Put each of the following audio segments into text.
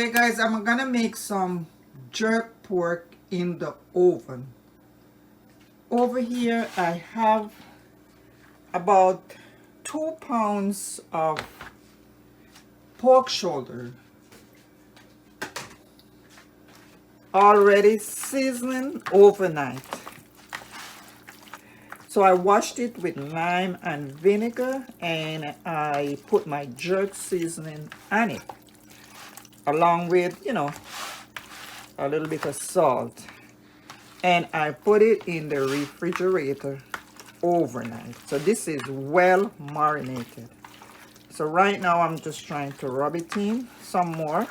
Okay guys, I'm gonna make some jerk pork in the oven. Over here I have about 2 pounds of pork shoulder already seasoning overnight. So I washed it with lime and vinegar and I put my jerk seasoning on it along with, a little bit of salt, and I put it in the refrigerator overnight. So this is well marinated. So right now I'm just trying to rub it in some more,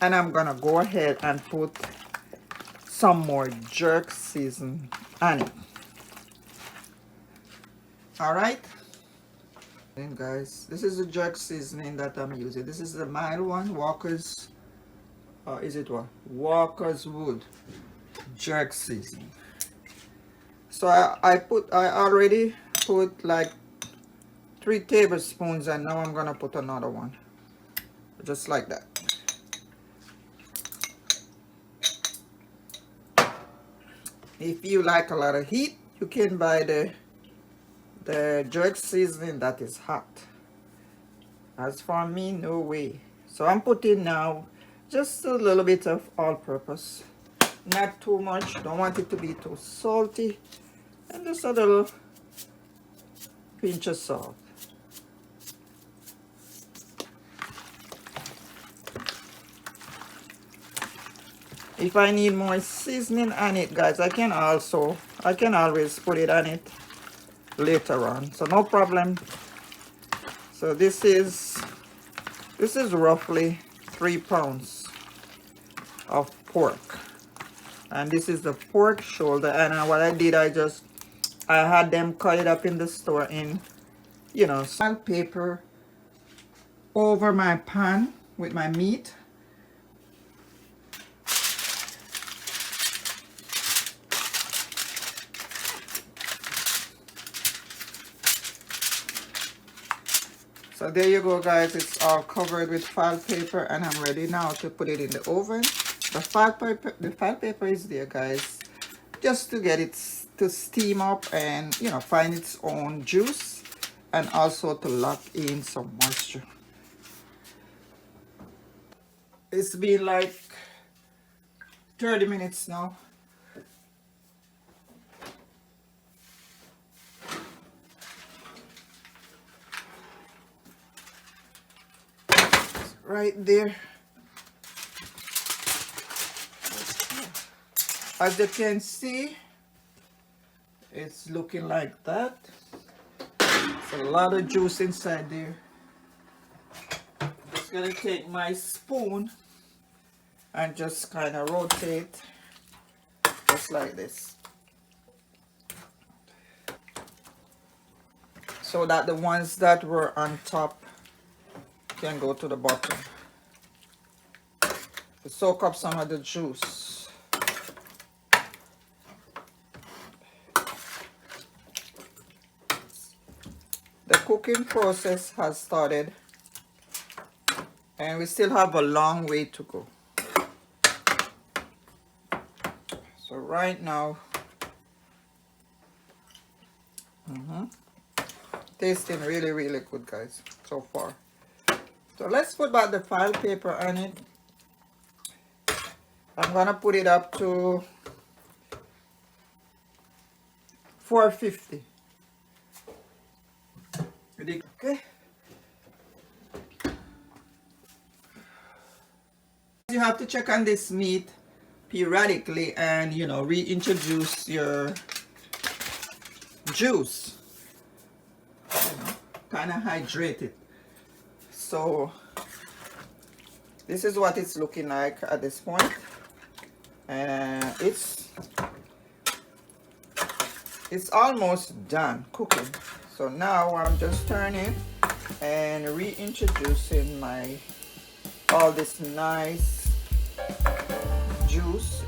and I'm gonna go ahead and put some more jerk season on it. All right, and guys, this is the jerk seasoning that I'm using. This is the mild one, Walker's Walker's Wood jerk seasoning. So I already put like 3 tablespoons, and now I'm gonna put another one, just like that. If you like a lot of heat, you can buy the jerk seasoning that is hot. As for me, no way. So I'm putting now just a little bit of all-purpose, not too much, don't want it to be too salty, and just a little pinch of salt. If I need more seasoning on it, guys, I can always put it on it later on, so no problem. So this is roughly 3 pounds of pork, and this is the pork shoulder. And what I did, I had them cut it up in the store in salt, pepper over my pan with my meat. So there you go, guys. It's all covered with file paper, and I'm ready now to put it in the oven. The file paper is there, guys, just to get it to steam up and find its own juice, and also to lock in some moisture. It's been like 30 minutes now. Right there. As you can see, it's looking like that. It's a lot of juice inside there. Just gonna take my spoon and just kind of rotate just like this, so that the ones that were on top can go to the bottom to soak up some of the juice. The cooking process has started, and we still have a long way to go. So right now, tasting really, really good, guys, so far. So let's put back the file paper on it. I'm gonna put it up to 450. Okay. You have to check on this meat periodically and reintroduce your juice, kind of hydrate it. So this is what it's looking like at this point, and it's almost done cooking. So now I'm just turning and reintroducing all this nice juice.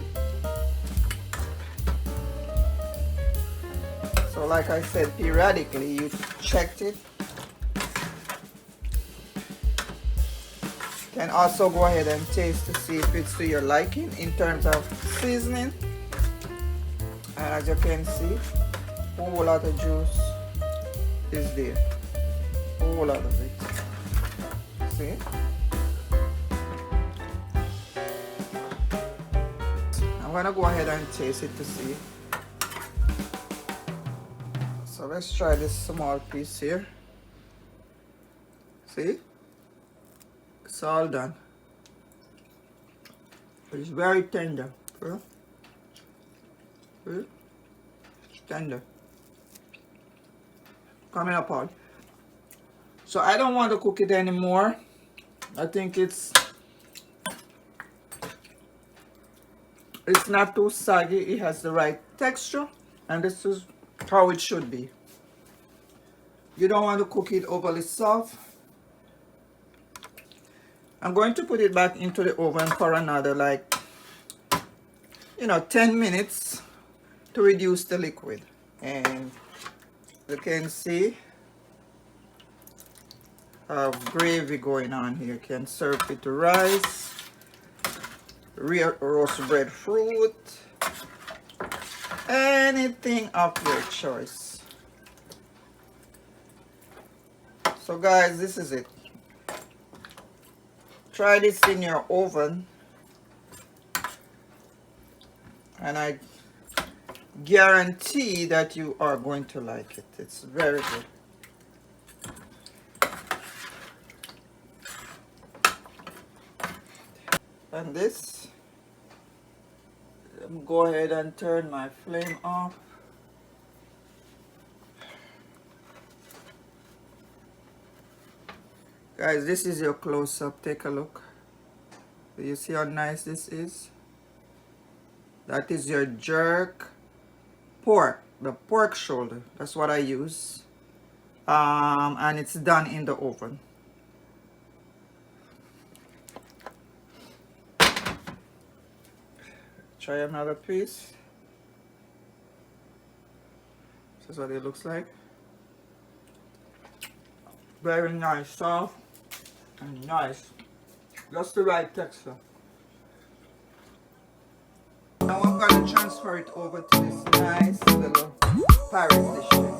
So like I said, periodically you checked it. Can also go ahead and taste to see if it's to your liking in terms of seasoning. And as you can see, a whole lot of juice is there. A whole lot of it. See? I'm gonna go ahead and taste it to see. So let's try this small piece here. See? It's all done. It's very tender. See? Tender. Coming apart. So I don't want to cook it anymore. I think it's not too saggy. It has the right texture, and this is how it should be. You don't want to cook it overly soft. I'm going to put it back into the oven for another, like, 10 minutes to reduce the liquid. And you can see gravy going on here. You can serve it to rice, roast breadfruit, anything of your choice. So guys, this is it. Try this in your oven, and I guarantee that you are going to like it. It's very good. And this, go ahead and turn my flame off. Guys, this is your close-up. Take a look. Do you see how nice this is? That is your jerk pork, the pork shoulder. That's what I use. And it's done in the oven. Try another piece. This is what it looks like. Very nice, soft and nice. Just the right texture. Now I'm going to transfer it over to this nice little Paris dish.